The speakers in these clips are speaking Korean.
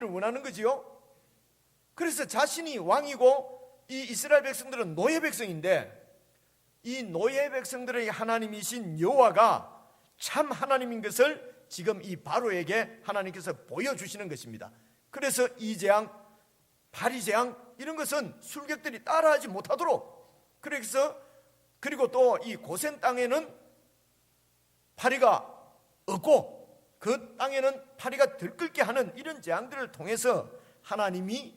되기를 원하는 거지요. 그래서 자신이 왕이고 이 이스라엘 백성들은 노예 백성인데, 이 노예 백성들의 하나님이신 여호와가 참 하나님인 것을 지금 이 바로에게 하나님께서 보여주시는 것입니다. 그래서 이 재앙, 파리 재앙 이런 것은 술객들이 따라하지 못하도록, 그리고 또 이 고센 땅에는 파리가 없고 그 땅에는 파리가 들끓게 하는 이런 재앙들을 통해서 하나님이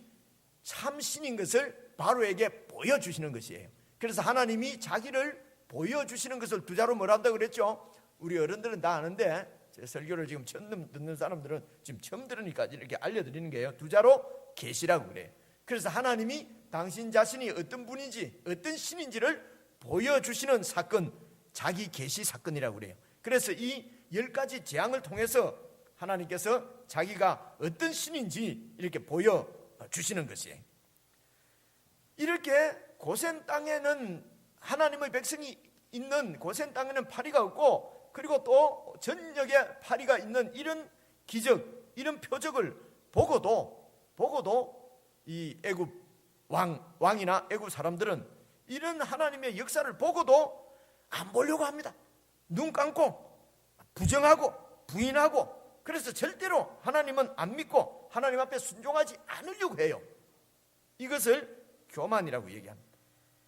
참신인 것을 바로에게 보여주시는 것이에요. 그래서 하나님이 자기를 보여주시는 것을 두 자로 뭐라 한다고 그랬죠? 우리 어른들은 다 아는데 제 설교를 지금 처음 듣는 사람들은 지금 처음 들으니까 이렇게 알려드리는 거예요. 두 자로 계시라고 그래요. 그래서 하나님이 당신 자신이 어떤 분인지 어떤 신인지를 보여주시는 사건, 자기 계시 사건이라고 그래요. 그래서 이 10가지 재앙을 통해서 하나님께서 자기가 어떤 신인지 이렇게 보여주시는 것이에요. 이렇게 고센 땅에는 하나님의 백성이 있는 고센 땅에는 파리가 없고, 그리고 또 전역에 파리가 있는 이런 기적, 이런 표적을 보고도 이 애굽 왕이나 애굽 사람들은 이런 하나님의 역사를 보고도 안 보려고 합니다. 눈 감고 부정하고 부인하고, 그래서 절대로 하나님은 안 믿고 하나님 앞에 순종하지 않으려고 해요. 이것을 교만이라고 얘기합니다.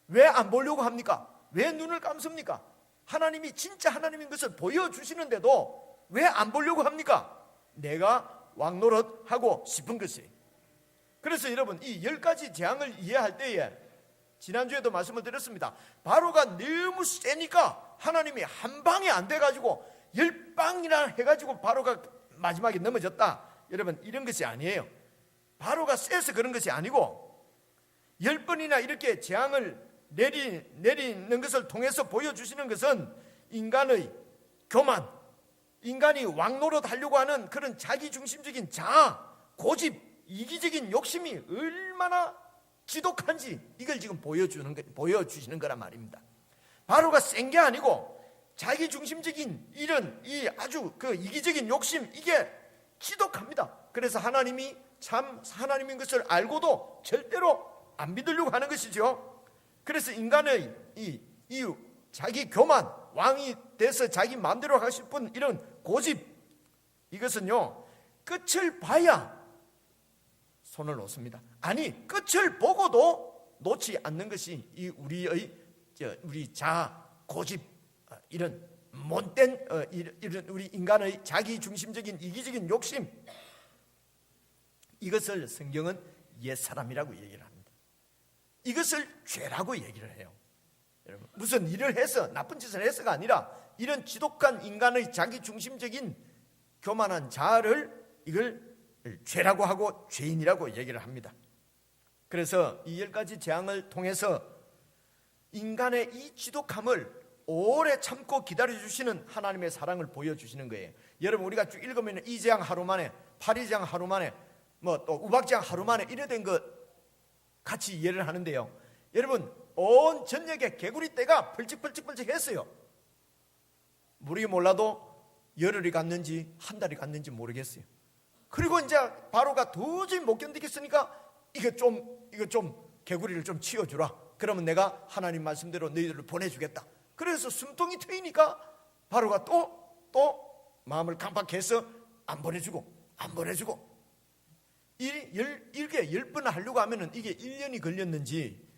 왜 안 보려고 합니까? 왜 눈을 감습니까? 하나님이 진짜 하나님인 것을 보여주시는데도 왜 안 보려고 합니까? 내가 왕 노릇하고 싶은 것이에요. 그래서 여러분, 이 10가지 재앙을 이해할 때에 지난주에도 말씀을 드렸습니다. 바로가 너무 세니까 하나님이 한 방에 안 돼가지고 10방이나 해가지고 바로가 마지막에 넘어졌다. 여러분, 이런 것이 아니에요. 바로가 세서 그런 것이 아니고 10번이나 이렇게 재앙을 내리는 것을 통해서 보여주시는 것은 인간의 교만, 인간이 왕노릇 하려고 하는 그런 자기중심적인 자아, 고집, 이기적인 욕심이 얼마나 지독한지 이걸 지금 보여주시는 거란 말입니다. 바로가 센 게 아니고 자기중심적인 이런 이 아주 그 이기적인 욕심, 이게 지독합니다. 그래서 하나님이 참 하나님인 것을 알고도 절대로 안 믿으려고 하는 것이죠. 그래서 인간의 이 자기 교만, 왕이 돼서 자기 마음대로 하고 싶은 이런 고집, 이것은요 끝을 봐야 손을 놓습니다. 아니, 끝을 보고도 놓지 않는 것이 이 우리 자아, 고집, 이런 못된 이런 우리 인간의 자기중심적인 이기적인 욕심, 이것을 성경은 옛사람이라고 얘기를 합니다. 이것을 죄라고 얘기를 해요. 여러분, 무슨 일을 해서 나쁜 짓을 해서가 아니라 이런 지독한 인간의 자기중심적인 교만한 자아를 이걸 죄라고 하고 죄인이라고 얘기를 합니다. 그래서 이 10가지 재앙을 통해서 인간의 이 지독함을 오래 참고 기다려주시는 하나님의 사랑을 보여주시는 거예요. 여러분, 우리가 쭉 읽으면 이 재앙 하루 만에, 파리 재앙 하루 만에, 뭐 또 우박 재앙 하루 만에 이래 된 것 같이 이해를 하는데요. 여러분, 온 전역에 개구리 떼가 펄쩍펄쩍 했어요. 우리 몰라도 열흘이 갔는지 한 달이 갔는지 모르겠어요. 그리고 이제 바로가 도저히 못 견디겠으니까 이거 좀 개구리를 좀 치워주라. 그러면 내가 하나님 말씀대로 너희들을 보내주겠다. 그래서 숨통이 트이니까 바로가 또 마음을 깜빡해서 안 보내주고 이렇게 10번 하려고 하면은 이게 1년이 걸렸는지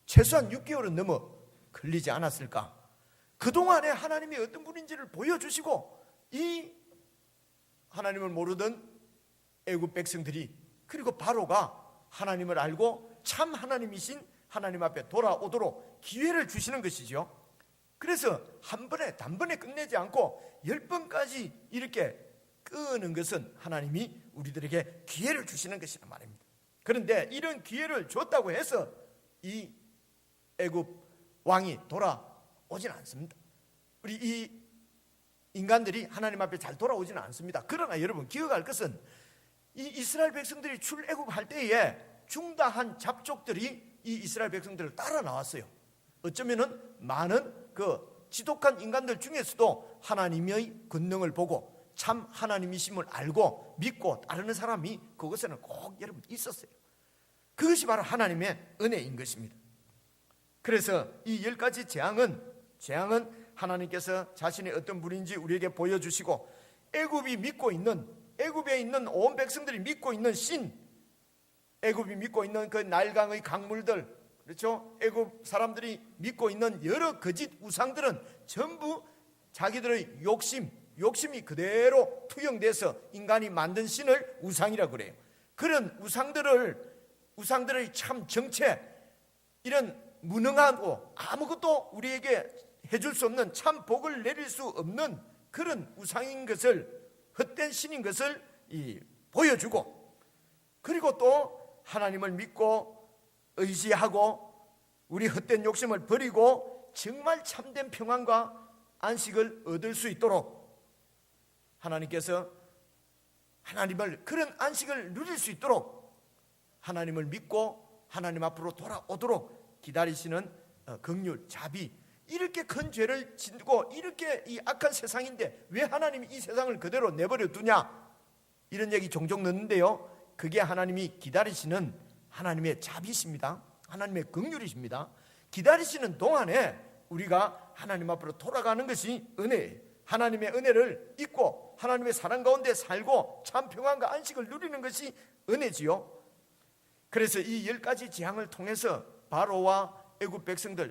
최소한 6개월은 넘어 걸리지 않았을까? 그동안에 하나님이 어떤 분인지를 보여주시고 이 하나님을 모르던 애굽 백성들이, 그리고 바로가 하나님을 알고 참 하나님이신 하나님 앞에 돌아오도록 기회를 주시는 것이죠. 그래서 한 번에 단번에 끝내지 않고 10번까지 이렇게 끄는 것은 하나님이 우리들에게 기회를 주시는 것이란 말입니다. 그런데 이런 기회를 줬다고 해서 이 애굽 왕이 돌아오지는 않습니다. 우리 이 인간들이 하나님 앞에 잘 돌아오지는 않습니다. 그러나 여러분, 기억할 것은 이 이스라엘 백성들이 출애굽할 때에 중다한 잡족들이 이 이스라엘 백성들을 따라 나왔어요. 어쩌면은 많은 그 지독한 인간들 중에서도 하나님의 권능을 보고 참 하나님이심을 알고 믿고 따르는 사람이 그것에는 꼭 여러분 있었어요. 그것이 바로 하나님의 은혜인 것입니다. 그래서 이 10가지 재앙은 하나님께서 자신이 어떤 분인지 우리에게 보여주시고, 애굽에 있는 온 백성들이 믿고 있는 애굽이 믿고 있는 그 나일강의 강물들, 그렇죠? 애굽 사람들이 믿고 있는 여러 거짓 우상들은 전부 자기들의 욕심이 그대로 투영돼서 인간이 만든 신을 우상이라고 그래요. 그런 우상들의 참 정체, 이런 무능하고 아무것도 우리에게 해줄 수 없는, 참 복을 내릴 수 없는 그런 우상인 것을, 헛된 신인 것을 보여주고, 그리고 또 하나님을 믿고 의지하고 우리 헛된 욕심을 버리고 정말 참된 평안과 안식을 얻을 수 있도록, 하나님께서 그런 안식을 누릴 수 있도록 하나님을 믿고 하나님 앞으로 돌아오도록 기다리시는 긍휼, 자비, 이렇게 큰 죄를 짓고 이렇게 이 악한 세상인데 왜 하나님이 이 세상을 그대로 내버려 두냐, 이런 얘기 종종 듣는데요, 그게 하나님이 기다리시는 하나님의 자비십니다. 하나님의 긍휼이십니다. 기다리시는 동안에 우리가 하나님 앞으로 돌아가는 것이 은혜예요. 하나님의 은혜를 잊고 하나님의 사랑 가운데 살고 참 평안과 안식을 누리는 것이 은혜지요. 그래서 이 10가지 재앙을 통해서 바로와 애굽 백성들,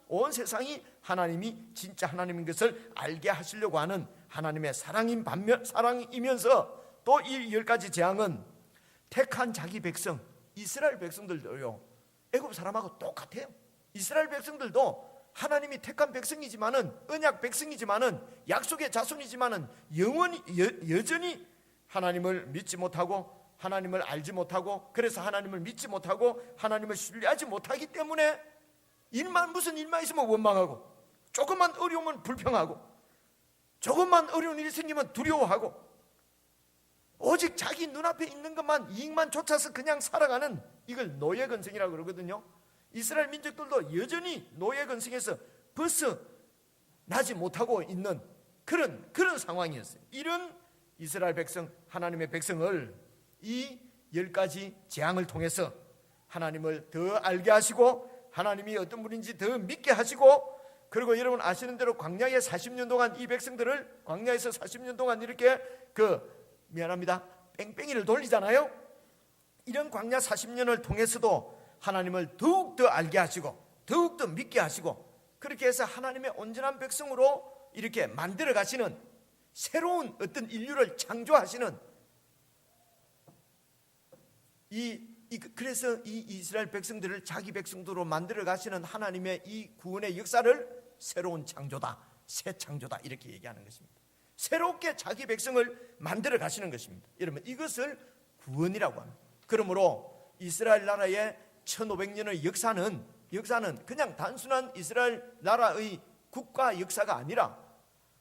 온 세상이 하나님이 진짜 하나님인 것을 알게 하시려고 하는 하나님의 사랑이면서, 또 이 10가지 재앙은 택한 자기 백성, 이스라엘 백성들도요, 애굽 사람하고 똑같아요. 이스라엘 백성들도 하나님이 택한 백성이지만은, 언약 백성이지만은, 약속의 자손이지만은 여전히 하나님을 믿지 못하고 하나님을 알지 못하고, 그래서 하나님을 믿지 못하고 하나님을 신뢰하지 못하기 때문에 무슨 일만 있으면 원망하고, 조금만 어려우면 불평하고, 조금만 어려운 일이 생기면 두려워하고, 오직 자기 눈앞에 있는 것만, 이익만 쫓아서 그냥 살아가는, 이걸 노예건성이라고 그러거든요. 이스라엘 민족들도 여전히 노예건성에서 벗어나지 못하고 있는 그런 상황이었어요. 이런 이스라엘 백성, 하나님의 백성을 이 10가지 재앙을 통해서 하나님을 더 알게 하시고, 하나님이 어떤 분인지 더 믿게 하시고, 그리고 여러분 아시는 대로 광야에 40년 동안 이 백성들을, 광야에서 40년 동안 이렇게 뺑뺑이를 돌리잖아요. 이런 광야 40년을 통해서도 하나님을 더욱더 알게 하시고 더욱더 믿게 하시고, 그렇게 해서 하나님의 온전한 백성으로 이렇게 만들어 가시는, 새로운 어떤 인류를 창조하시는, 그래서 이 이스라엘 백성들을 자기 백성들로 만들어 가시는 하나님의 이 구원의 역사를 새로운 창조다, 새 창조다, 이렇게 얘기하는 것입니다. 새롭게 자기 백성을 만들어 가시는 것입니다. 여러분, 이것을 구원이라고 합니다. 그러므로 이스라엘 나라의 1500년의 역사는 그냥 단순한 이스라엘 나라의 국가 역사가 아니라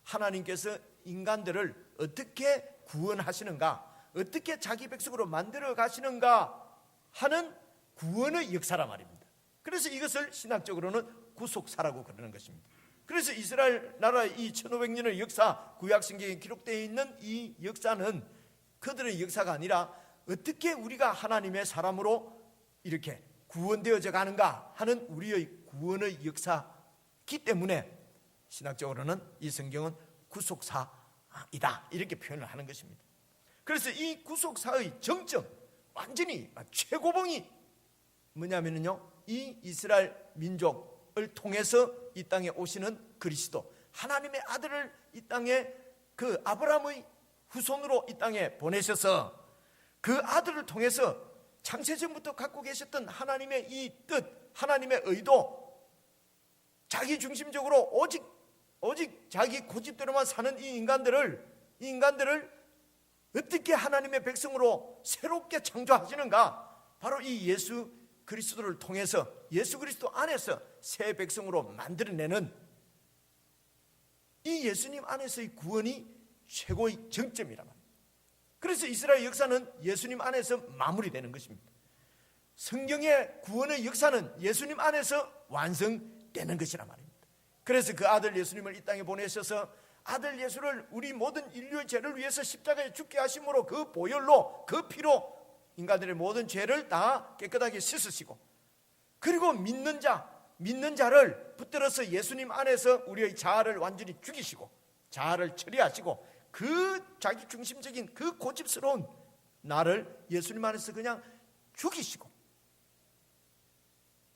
하나님께서 인간들을 어떻게 구원하시는가, 어떻게 자기 백성으로 만들어 가시는가 하는 구원의 역사란 말입니다. 그래서 이것을 신학적으로는 구속사라고 그러는 것입니다. 그래서 이스라엘 나라의 이 1500년의 역사, 구약성경에 기록되어 있는 이 역사는 그들의 역사가 아니라 어떻게 우리가 하나님의 사람으로 이렇게 구원되어져 가는가 하는 우리의 구원의 역사이기 때문에 신학적으로는 이 성경은 구속사이다, 이렇게 표현을 하는 것입니다. 그래서 이 구속사의 정점, 완전히 최고봉이 뭐냐면요, 이 이스라엘 민족을 통해서 이 땅에 오시는 그리스도, 하나님의 아들을 이 땅에 그 아브라함의 후손으로 이 땅에 보내셔서 그 아들을 통해서 창세전부터 갖고 계셨던 하나님의 이 뜻, 하나님의 의도, 자기 중심적으로 오직 자기 고집대로만 사는 이 인간들을 어떻게 하나님의 백성으로 새롭게 창조하시는가, 바로 이 예수 그리스도를 통해서, 예수 그리스도 안에서 새 백성으로 만들어내는 이 예수님 안에서의 구원이 최고의 정점이란 말입니다. 그래서 이스라엘 역사는 예수님 안에서 마무리되는 것입니다. 성경의 구원의 역사는 예수님 안에서 완성되는 것이란 말입니다. 그래서 그 아들 예수님을 이 땅에 보내셔서 아들 예수를 우리 모든 인류의 죄를 위해서 십자가에 죽게 하심으로 그 보혈로, 그 피로 인간들의 모든 죄를 다 깨끗하게 씻으시고, 그리고 믿는 자를 붙들어서 예수님 안에서 우리의 자아를 완전히 죽이시고 자아를 처리하시고 그 자기 중심적인 그 고집스러운 나를 예수님 안에서 그냥 죽이시고,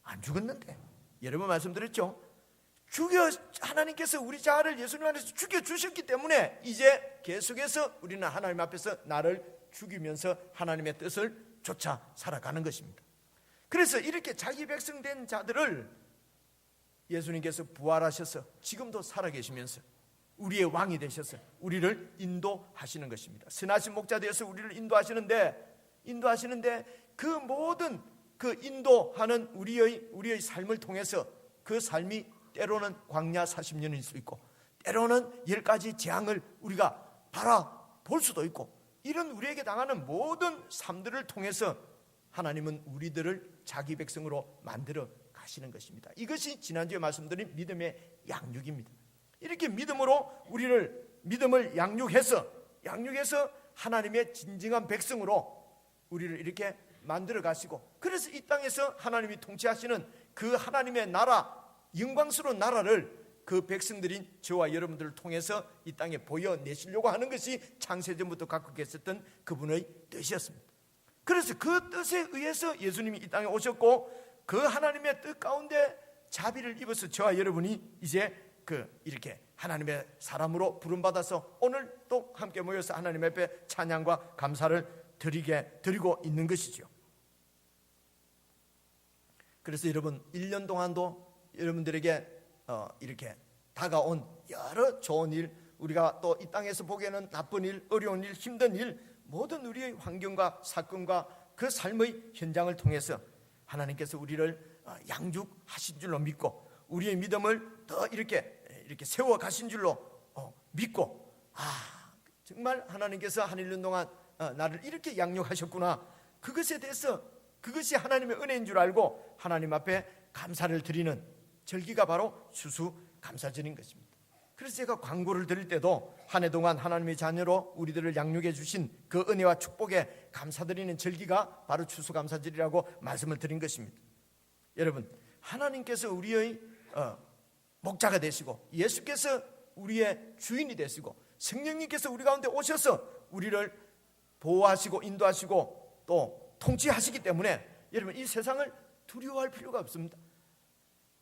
안 죽었는데 여러 번 말씀드렸죠. 하나님께서 우리 자아를 예수님 안에서 죽여주셨기 때문에 이제 계속해서 우리는 하나님 앞에서 나를 죽이면서 하나님의 뜻을 쫓아 살아가는 것입니다. 그래서 이렇게 자기 백성 된 자들을 예수님께서 부활하셔서 지금도 살아계시면서 우리의 왕이 되셔서 우리를 인도하시는 것입니다. 선하신 목자 되어서 우리를 인도하시는데 그 모든 그 인도하는 우리의 삶을 통해서 그 삶이 때로는 광야 40년일 수 있고 때로는 10가지 재앙을 우리가 바라볼 수도 있고, 이런 우리에게 당하는 모든 삶들을 통해서 하나님은 우리들을 자기 백성으로 만들어 가시는 것입니다. 이것이 지난주에 말씀드린 믿음의 양육입니다. 이렇게 믿음을 양육해서 하나님의 진정한 백성으로 우리를 이렇게 만들어 가시고, 그래서 이 땅에서 하나님이 통치하시는 그 하나님의 나라, 영광스러운 나라를 그 백성들인 저와 여러분들을 통해서 이 땅에 보여내시려고 하는 것이 창세전부터 갖고 계셨던 그분의 뜻이었습니다. 그래서 그 뜻에 의해서 예수님이 이 땅에 오셨고, 그 하나님의 뜻 가운데 자비를 입어서 저와 여러분이 이제 이렇게 하나님의 사람으로 부름받아서 오늘 또 함께 모여서 하나님 앞에 찬양과 감사를 드리고 있는 것이죠. 그래서 여러분, 1년 동안도 여러분들에게 이렇게 다가온 여러 좋은 일, 우리가 또 이 땅에서 보기에는 나쁜 일, 어려운 일, 힘든 일, 모든 우리의 환경과 사건과 그 삶의 현장을 통해서 하나님께서 우리를 양육하신 줄로 믿고, 우리의 믿음을 더 이렇게 세워 가신 줄로 믿고, 정말 하나님께서 한 1년 동안 나를 이렇게 양육하셨구나, 그것에 대해서 그것이 하나님의 은혜인 줄 알고 하나님 앞에 감사를 드리는 절기가 바로 추수감사절인 것입니다. 그래서 제가 광고를 드릴 때도 한 해 동안 하나님의 자녀로 우리들을 양육해 주신 그 은혜와 축복에 감사드리는 절기가 바로 추수감사절이라고 말씀을 드린 것입니다. 여러분, 하나님께서 우리의 목자가 되시고 예수께서 우리의 주인이 되시고 성령님께서 우리 가운데 오셔서 우리를 보호하시고 인도하시고 또 통치하시기 때문에 여러분, 이 세상을 두려워할 필요가 없습니다.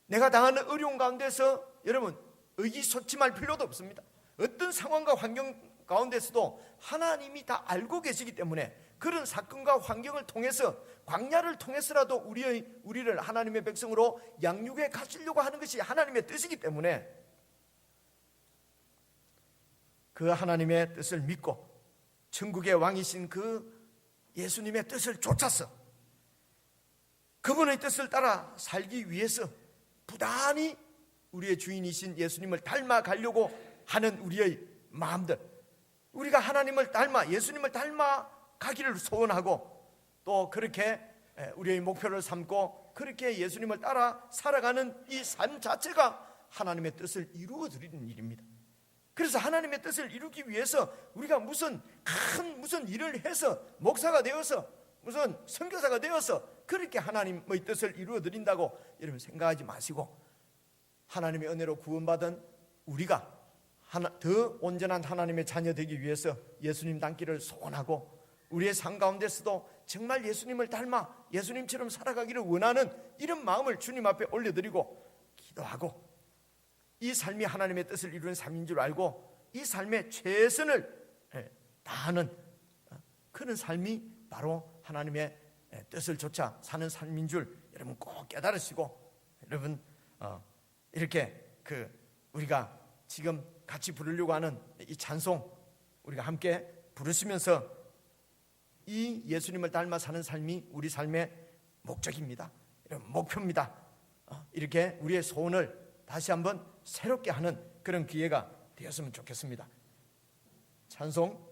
내가 당하는 어려운 가운데서 여러분 의기소침할 필요도 없습니다. 어떤 상황과 환경 가운데서도 하나님이 다 알고 계시기 때문에 그런 사건과 환경을 통해서, 광야를 통해서라도 우리를 하나님의 백성으로 양육해 가시려고 하는 것이 하나님의 뜻이기 때문에 그 하나님의 뜻을 믿고 천국의 왕이신 그 예수님의 뜻을 쫓아서 그분의 뜻을 따라 살기 위해서 부단히 우리의 주인이신 예수님을 닮아가려고 하는 우리의 마음들, 우리가 하나님을 닮아 예수님을 닮아가기를 소원하고 또 그렇게 우리의 목표를 삼고 그렇게 예수님을 따라 살아가는 이 삶 자체가 하나님의 뜻을 이루어 드리는 일입니다. 그래서 하나님의 뜻을 이루기 위해서 우리가 무슨 일을 해서 목사가 되어서 무슨 선교사가 되어서 그렇게 하나님의 뜻을 이루어 드린다고 여러분 생각하지 마시고, 하나님의 은혜로 구원받은 우리가 더 온전한 하나님의 자녀 되기 위해서 예수님 닮기를 소원하고, 우리의 삶 가운데서도 정말 예수님을 닮아 예수님처럼 살아가기를 원하는 이런 마음을 주님 앞에 올려드리고 기도하고, 이 삶이 하나님의 뜻을 이루는 삶인 줄 알고 이 삶에 최선을 다하는 그런 삶이 바로 하나님의 뜻을 쫓아 사는 삶인 줄 여러분 꼭 깨달으시고, 여러분 이렇게 우리가 지금 같이 부르려고 하는 이 찬송 우리가 함께 부르시면서 이 예수님을 닮아 사는 삶이 우리 삶의 목적입니다. 목표입니다. 이렇게 우리의 소원을 다시 한번 새롭게 하는 그런 기회가 되었으면 좋겠습니다. 찬송